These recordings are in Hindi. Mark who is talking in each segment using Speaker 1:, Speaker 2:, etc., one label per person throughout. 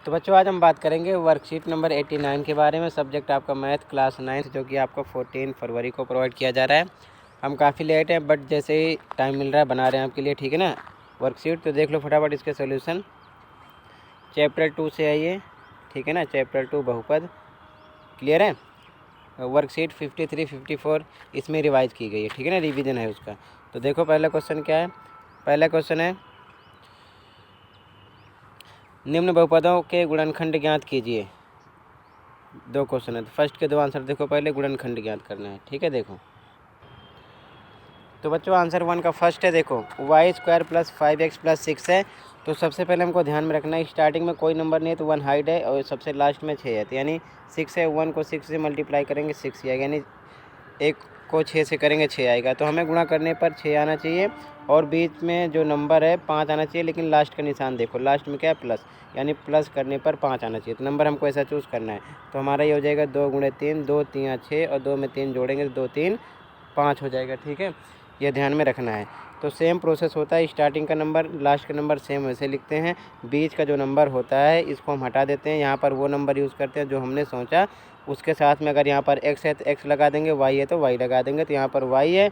Speaker 1: तो बच्चों आज हम बात करेंगे वर्कशीट नंबर 89 के बारे में। सब्जेक्ट आपका मैथ क्लास 9 जो कि आपको 14 फरवरी को प्रोवाइड किया जा रहा है। हम काफ़ी लेट हैं बट जैसे ही टाइम मिल रहा है बना रहे हैं आपके लिए, ठीक है ना। वर्कशीट तो देख लो फटाफट इसके सोल्यूशन। चैप्टर 2 से आइए, ठीक है ना। चैप्टर 2 बहुपद क्लियर है। वर्कशीट 53 54 इसमें रिवाइज की गई है, ठीक है ना, रिवीजन है उसका। तो देखो पहला क्वेश्चन क्या है। पहला क्वेश्चन है निम्न बहुपदों के गुणनखंड ज्ञात कीजिए। दो क्वेश्चन है तो फर्स्ट के दो आंसर देखो, पहले गुणनखंड ज्ञात करना है, ठीक है। देखो तो बच्चों आंसर 1 का फर्स्ट है, देखो y² + 5x + 6 है। तो सबसे पहले हमको ध्यान में रखना है स्टार्टिंग में कोई नंबर नहीं है तो 1 हाइड है और सबसे लास्ट में 6 है, तो यानी 6 है। 1 को 6 से मल्टीप्लाई करेंगे 6 आएगा, यानी 1 को 6 से करेंगे 6 आएगा। तो हमें गुणा करने पर 6 आना चाहिए और बीच में जो नंबर है 5 आना चाहिए, लेकिन लास्ट का निशान देखो, लास्ट में क्या है प्लस, यानी प्लस करने पर 5 आना चाहिए। तो नंबर हमको ऐसा चूज़ करना है। तो हमारा ये हो जाएगा 2 × 3, 2 × 3 = 6 और 2 में 3 जोड़ेंगे तो 2 × 3 = 5 हो जाएगा, ठीक है। ये ध्यान में रखना है। तो सेम प्रोसेस होता है, स्टार्टिंग का नंबर लास्ट का नंबर सेम वैसे लिखते हैं। बीच का जो नंबर होता है इसको हम हटा देते हैं, यहाँ पर वो नंबर यूज़ करते हैं जो हमने सोचा। उसके साथ में अगर यहाँ पर x है तो x लगा देंगे, y है तो y लगा देंगे। तो यहाँ पर y है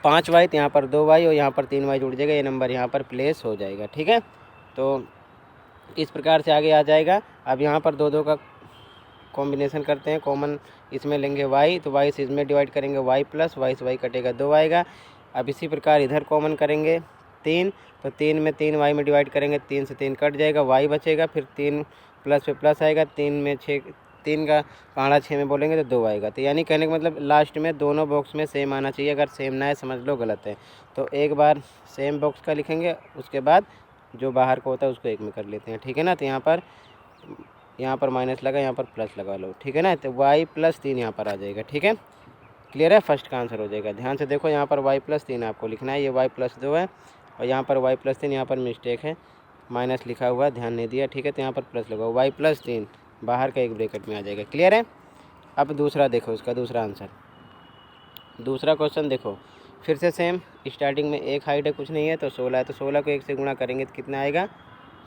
Speaker 1: 5y, तो यहाँ पर 2y और यहाँ पर 3y जुड़ जाएगा, ये नंबर यहाँ पर प्लेस हो जाएगा, ठीक है। तो इस प्रकार से आगे आ जाएगा। अब यहाँ पर दो का कॉम्बिनेशन करते हैं, कॉमन इसमें लेंगे y, तो y से इसमें डिवाइड करेंगे y + y से y कटेगा 2 आएगा। अब इसी प्रकार इधर कॉमन करेंगे 3, तो 3 में 3y में डिवाइड करेंगे, 3 से 3 कट जाएगा, y बचेगा। फिर 3 प्लस पे प्लस आएगा, 3 में 6, 3 का पहाड़ा 6 में बोलेंगे तो 2 आएगा। तो यानी कहने का मतलब लास्ट में दोनों बॉक्स में सेम आना चाहिए। अगर सेम ना है समझ लो गलत है। तो एक बार सेम बॉक्स का लिखेंगे, उसके बाद जो बाहर का होता है उसको एक में कर लेते हैं, ठीक है ना। तो यहाँ पर माइनस लगा, यहाँ पर प्लस लगा लो, ठीक है ना। तो y + 3 यहाँ पर आ जाएगा, ठीक है। क्लियर है, फर्स्ट का आंसर हो जाएगा। ध्यान से देखो, यहाँ पर y + 3 आपको लिखना है, ये y + 2 है और यहाँ पर y + 3, यहाँ पर मिस्टेक है, माइनस लिखा हुआ ध्यान नहीं दिया, ठीक है। तो यहाँ पर प्लस लगाओ, y + 3 बाहर का एक ब्रैकेट में आ जाएगा, क्लियर है। अब दूसरा देखो, इसका दूसरा आंसर, दूसरा क्वेश्चन देखो फिर से सेम। स्टार्टिंग में 1 हाइड है, कुछ नहीं है, तो 16 है, तो 16 को 1 से गुणा करेंगे तो कितना आएगा,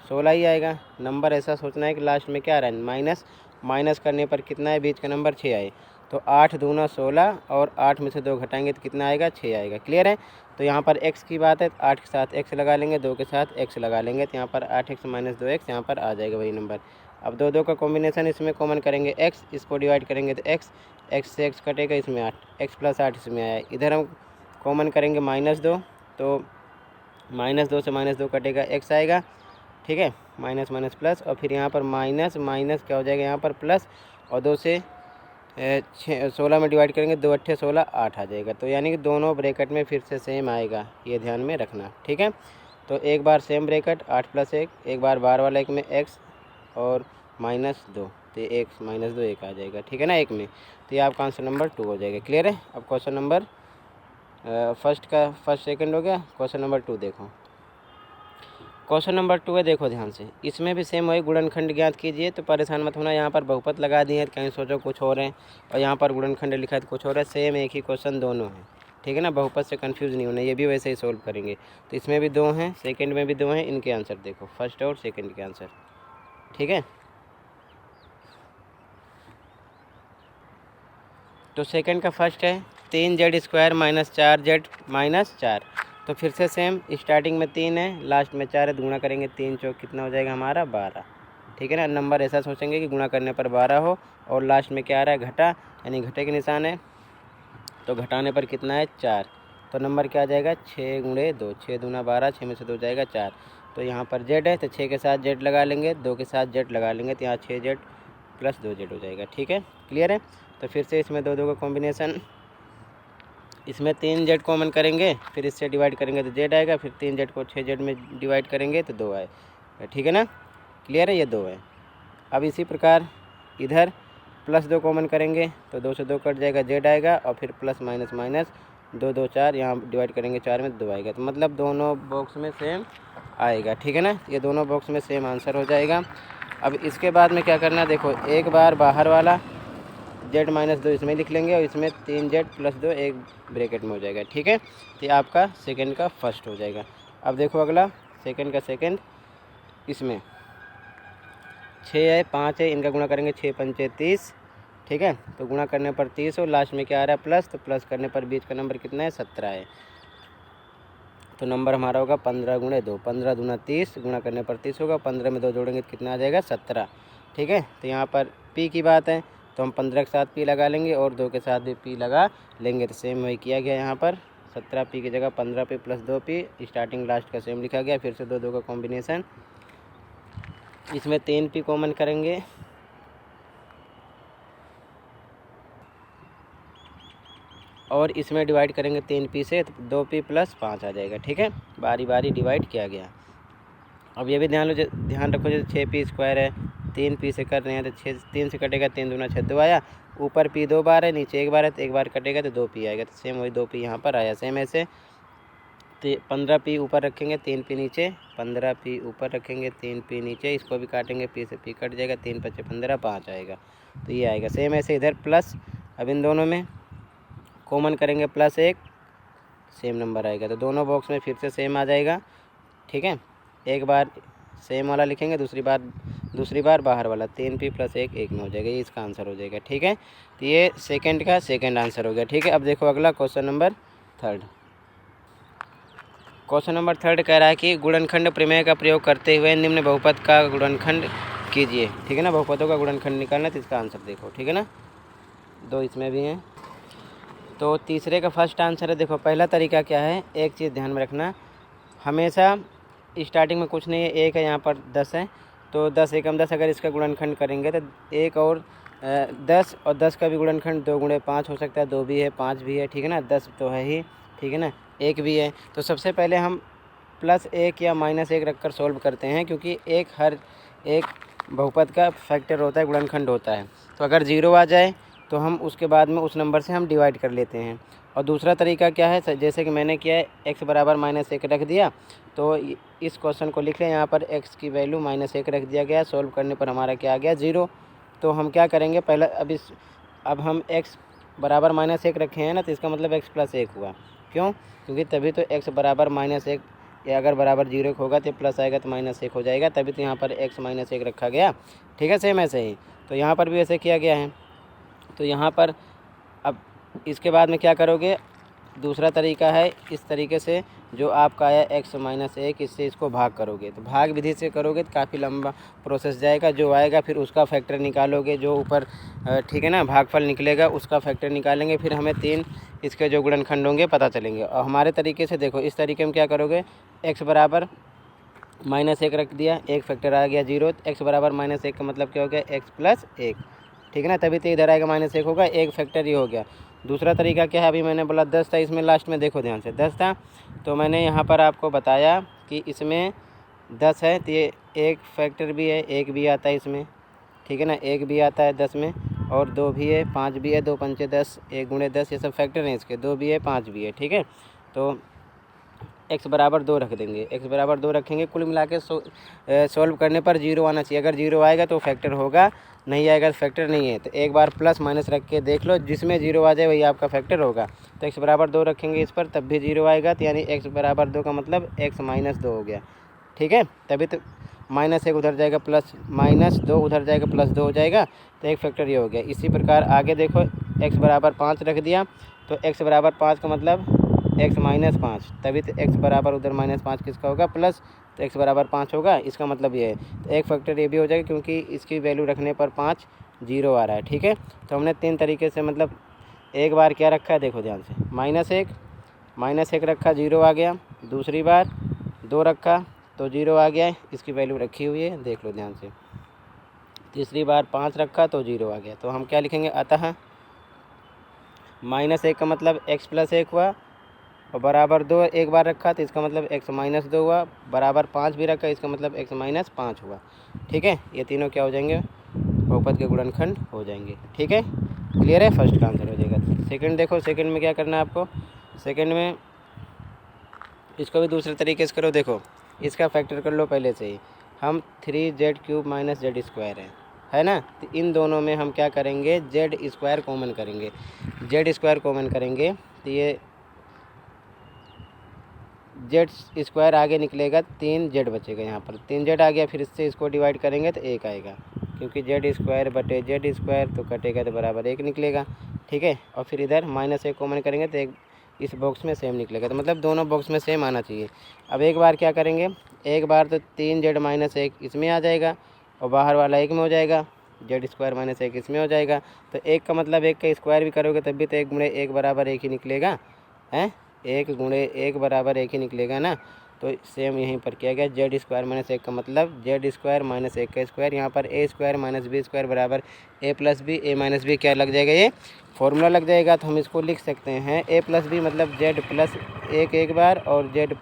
Speaker 1: 16 ही आएगा। नंबर ऐसा सोचना है कि लास्ट में क्या आ रहा है, माइनस, माइनस करने पर कितना है, बीच का नंबर 6 आए। तो 8 दूना 16 और 8 में से 2 घटाएंगे तो कितना आएगा, 6 आएगा, क्लियर है। तो यहाँ पर x की बात है, 8 के साथ x लगा लेंगे, 2 के साथ x लगा लेंगे, तो यहाँ पर 8x - 2x यहाँ पर आ जाएगा वही नंबर। अब दो का कॉम्बिनेशन इसमें कॉमन करेंगे x, इसको डिवाइड करेंगे तो x से x कटेगा, इसमें 8, x + 8 इसमें आया। इधर हम कॉमन करेंगे -2, तो -2 से -2 कटेगा, x आएगा, ठीक है। माइनस माइनस प्लस और फिर यहाँ पर माइनस माइनस क्या हो जाएगा, यहाँ पर प्लस और 2 से 16 में डिवाइड करेंगे, 2 × 8 = 16, 8 आ जाएगा। तो यानी कि दोनों ब्रैकेट में फिर से सेम आएगा, ये ध्यान में रखना, ठीक है। तो एक बार सेम ब्रैकेट 8 + 1, एक बार बार वाला एक में x और -2, तो 1 - 2 1 आ जाएगा, ठीक है ना, एक में। तो ये आपका आंसर नंबर 2 हो जाएगा, क्लियर है। अब क्वेश्चन नंबर फर्स्ट का फर्स्ट सेकंड हो गया। क्वेश्चन नंबर 2 देखो, क्वेश्चन नंबर 2 है, देखो ध्यान से। इसमें भी सेम वही गुणनखंड ज्ञात कीजिए। तो परेशान मत होना, यहाँ पर बहुपद लगा दिए हैं, कहीं सोचो कुछ और है और यहाँ पर गुणनखंड लिखा है तो कुछ और है। सेम एक ही क्वेश्चन दोनों हैं, ठीक है ना। बहुपद से कंफ्यूज नहीं होना, ये भी वैसे ही सोल्व करेंगे। तो इसमें भी 2 हैं, सेकंड में भी 2 हैं, इनके आंसर देखो, फर्स्ट और सेकंड के आंसर, ठीक है। तो सेकंड का फर्स्ट है 3z² - 4z - 4। तो फिर से सेम, स्टार्टिंग में 3 है, लास्ट में 4 है, गुणा करेंगे 3 × 4 कितना हो जाएगा हमारा, 12, ठीक है ना। नंबर ऐसा सोचेंगे कि गुणा करने पर 12 हो और लास्ट में क्या आ रहा है, घटा, यानी घटे के निशान है, तो घटाने पर कितना है, 4। तो नंबर क्या आ जाएगा, 6 × 2, 6 दूना 12, 6 में से 2 जाएगा 4। तो यहाँ पर z है तो 6 के साथ z लगा लेंगे, 2 के साथ z लगा लेंगे, तो यहाँ 6z + 2z हो जाएगा, ठीक है, क्लियर है। तो फिर से इसमें 2 का कॉम्बिनेशन, इसमें 3z कॉमन करेंगे, फिर इससे डिवाइड करेंगे तो z आएगा, फिर 3z को 6z में डिवाइड करेंगे तो 2 आएगा, ठीक है ना, क्लियर है, ये 2 है। अब इसी प्रकार इधर +2 कॉमन करेंगे तो 2 से 2 कट जाएगा, z आएगा और फिर प्लस माइनस माइनस 2 2 4, यहाँ डिवाइड करेंगे 4 में 2 आएगा। तो मतलब दोनों बॉक्स में सेम आएगा, ठीक है ना, ये दोनों बॉक्स में सेम आंसर हो जाएगा। अब इसके बाद में क्या करना है, देखो एक बार बाहर वाला z - 2 इसमें लिख लेंगे और इसमें 3z + 2 एक ब्रैकेट में हो जाएगा, ठीक है। तो ये आपका सेकंड का फर्स्ट हो जाएगा। अब देखो अगला सेकंड का सेकंड, इसमें 6 है 5 है, इनका गुणा करेंगे 6 पंचे 30, ठीक है। तो गुणा करने पर 30 और लास्ट में क्या आ रहा है प्लस, तो प्लस करने पर बीच का नंबर कितना है 17 है। तो नंबर हमारा होगा 15 गुणे 2, 15 दूना 30, गुणा करने पर 30 होगा, 15 में 2 जोड़ेंगे तो कितना आ जाएगा 17, ठीक है। तो यहाँ पर पी की बात है तो हम 15 के साथ पी लगा लेंगे और 2 के साथ भी पी लगा लेंगे। तो सेम वही किया गया यहाँ पर, 17 पी की जगह 15 P plus 2 P, starting last का सेम लिखा गया। फिर से 2 का कॉम्बिनेशन, इसमें 3 पी कॉमन करेंगे और इसमें डिवाइड करेंगे 3 पी से, तो 2 पी प्लस 5 आ जाएगा, ठीक है। बारी बारी डिवाइड किया गया। अब ये भी ध्यान रखो, जैसे 6 पी स्क्वायर है, 3 पी से कर रहे हैं तो 6 3 से कटेगा, 3 दूना 6 2 आया, ऊपर पी 2 बार है, नीचे 1 बार है, तो 1 बार कटेगा तो 2 पी आएगा। तो सेम वही 2 पी यहाँ पर आया। सेम ऐसे 15 पी ऊपर रखेंगे, 3 पी नीचे, 15 पी ऊपर रखेंगे, 3 पी नीचे, इसको भी काटेंगे, पी से पी कट जाएगा, 3 5 15 5 आएगा, तो ये आएगा। सेम ऐसे इधर प्लस, अब इन दोनों में कॉमन करेंगे +1, सेम नंबर आएगा। तो दोनों बॉक्स में फिर से सेम आ जाएगा, ठीक है। एक बार सेम वाला लिखेंगे, दूसरी बार बाहर वाला, 3 पी प्लस 1 1 में हो जाएगा, ये इसका आंसर हो जाएगा, ठीक है। तो ये सेकंड का सेकंड आंसर हो गया, ठीक है। अब देखो अगला क्वेश्चन नंबर 3। क्वेश्चन नंबर 3 कह रहा है कि गुणनखंड प्रमेय का प्रयोग करते हुए निम्न बहुपद का गुणनखंड कीजिए, ठीक है ना। बहुपदों का गुणनखंड निकालना, तो इसका आंसर देखो, ठीक है ना। 2 इसमें भी हैं। तो तीसरे का फर्स्ट आंसर है। देखो पहला तरीका क्या है, एक चीज़ ध्यान में रखना, हमेशा स्टार्टिंग में कुछ नहीं है, 1 है, यहाँ पर 10 है, तो 10 एकम 10, अगर इसका गुणनखंड करेंगे तो 1 और 10 और 10 का भी गुणनखंड 2 गुणे 5 हो सकता है, 2 भी है 5 भी है, ठीक है ना। 10 तो है ही, ठीक है ना, 1 भी है। तो सबसे पहले हम +1 या -1 रखकर सॉल्व करते हैं, क्योंकि हर एक बहुपद का फैक्टर होता है, गुणनखंड होता है। तो अगर 0 आ जाए तो हम उसके बाद में उस नंबर से हम डिवाइड कर लेते हैं। और दूसरा तरीका क्या है, जैसे कि मैंने किया है, x बराबर -1 रख दिया, तो इस क्वेश्चन को लिख लें, यहाँ पर x की वैल्यू -1 रख दिया गया। सॉल्व करने पर हमारा क्या आ गया 0। तो हम क्या करेंगे, पहला अब हम x बराबर -1 रखे हैं ना, तो इसका मतलब x + 1 हुआ। क्यों? क्योंकि तभी तो x बराबर -1, या अगर बराबर 0 होगा तो प्लस आएगा तो -1 हो जाएगा, तभी तो यहाँ पर x -1 रखा गया, ठीक है। सेम ऐसे ही तो यहाँ पर भी ऐसे किया गया है। तो यहाँ पर अब इसके बाद में क्या करोगे, दूसरा तरीका है, इस तरीके से जो आपका आया x - 1, इससे इसको भाग करोगे। तो भाग विधि से करोगे तो काफ़ी लंबा प्रोसेस जाएगा, जो आएगा फिर उसका फैक्टर निकालोगे, जो ऊपर ठीक है ना भागफल निकलेगा उसका फैक्टर निकालेंगे, फिर हमें 3 इसके जो गुणनखंड होंगे पता चलेंगे। और हमारे तरीके से देखो, इस तरीके में क्या करोगे, x बराबर -1 रख दिया, एक फैक्टर आ गया 0, x बराबर -1 का मतलब क्या हो गया, x + 1, ठीक है ना, तभी तो इधर आएगा -1 होगा, एक फैक्टर ये हो गया। दूसरा तरीका क्या है, अभी मैंने बोला 10 था, इसमें लास्ट में देखो ध्यान से 10 था, तो मैंने यहाँ पर आपको बताया कि इसमें 10 है, तो ये एक फैक्टर भी है, 1 भी आता है इसमें, ठीक है ना, 1 भी आता है 10 में, और 2 भी है, 5 भी है, 2 पंचे 10, 1 गुणे 10, ये सब फैक्टर हैं इसके, 2 भी है 5 भी है, ठीक है। तो x बराबर 2 रख देंगे, x बराबर 2 रखेंगे, कुल मिला के सॉल्व करने पर 0 आना चाहिए। अगर 0 आएगा तो फैक्टर होगा, नहीं आएगा तो फैक्टर नहीं है। तो एक बार प्लस माइनस रख के देख लो, जिसमें 0 आ जाए वही आपका फैक्टर होगा। तो x बराबर 2 रखेंगे इस पर, तब भी 0 आएगा, तो यानी x बराबर 2 का मतलब x - 2 हो गया, ठीक है। तभी तो -1 उधर जाएगा, -2 उधर जाएगा, +2 हो जाएगा, तो एक फैक्टर ये हो गया। इसी प्रकार आगे देखो, x बराबर 5 रख दिया, तो x बराबर 5 का मतलब x - 5, तभी तो x बराबर उधर -5 किसका होगा प्लस, तो x बराबर 5 होगा, इसका मतलब ये है। तो एक फैक्टर ये भी हो जाएगा, क्योंकि इसकी वैल्यू रखने पर 5 0 आ रहा है, ठीक है। तो हमने 3 तरीके से, मतलब एक बार क्या रखा है देखो ध्यान से, -1 रखा 0 आ गया, दूसरी बार 2 रखा तो 0 आ गया, इसकी वैल्यू रखी हुई है, देख लो ध्यान से। तीसरी बार 5 रखा तो 0 आ गया, तो हम क्या लिखेंगे, अतः -1 का मतलब x + 1 हुआ, और बराबर 2 एक बार रखा तो इसका मतलब x - 2 हुआ, बराबर 5 भी रखा इसका मतलब x - 5 हुआ, ठीक है। ये तीनों क्या हो जाएंगे, बहुपद के गुणनखंड हो जाएंगे, ठीक है। क्लियर है, फर्स्ट का आंसर हो जाएगा। सेकंड देखो, सेकंड में क्या करना है आपको, सेकंड में इसको भी दूसरे तरीके से करो। देखो इसका फैक्टर कर लो पहले से ही, हम 3z³ - z² है ना, तो इन दोनों में हम क्या करेंगे, z² कॉमन करेंगे, z² कॉमन करेंगे, तो ये z² आगे निकलेगा, 3z बचेगा, यहाँ पर 3z आ गया, फिर इससे इसको डिवाइड करेंगे तो 1 आएगा, क्योंकि जेड स्क्वायर बटे जेड स्क्वायर तो कटेगा तो बराबर 1 निकलेगा, ठीक है। और फिर इधर -1 कॉमन करेंगे तो एक इस बॉक्स में सेम निकलेगा, तो मतलब दोनों बॉक्स में सेम आना चाहिए। अब एक बार क्या करेंगे, एक बार तो 3z-1 इसमें आ जाएगा और बाहर वाला 1 में हो जाएगा, जेड स्क्वायर -1 इसमें हो जाएगा। तो 1 का मतलब 1 का स्क्वायर भी करोगे तब भी तो 1 गुणे 1 बराबर 1 ही निकलेगा, हैं 1 गुणे 1 बराबर 1 ही निकलेगा ना। तो सेम यहीं पर किया गया, जेड स्क्वायर -1 का मतलब जेड स्क्वायर -1 का स्क्वायर, यहाँ पर ए स्क्वायर -बी स्क्वायर बराबर a plus B, A minus B क्या लग जाएगा, ये फॉर्मूला लग जाएगा। तो हम इसको लिख सकते हैं a प्लस बी मतलब जेड प्लस 1 एक बार और जेड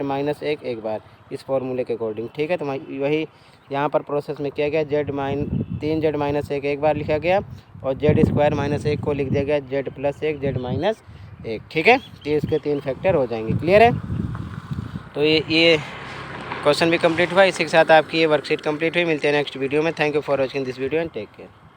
Speaker 1: -1 एक बार, इस फॉर्मूले के अकॉर्डिंग, ठीक है। तो वही यहाँ पर प्रोसेस में किया गया, 3z-1 एक बार लिखा गया और जेड स्क्वायर -1 को लिख दिया गया जेड प्लस 1 z-1, ठीक है। ये इसके 3 फैक्टर हो जाएंगे, क्लियर है। तो ये क्वेश्चन भी कंप्लीट हुआ, इसी के साथ आपकी ये वर्कशीट कंप्लीट हुई। मिलते हैं नेक्स्ट वीडियो में। Thank you for watching this video and take care.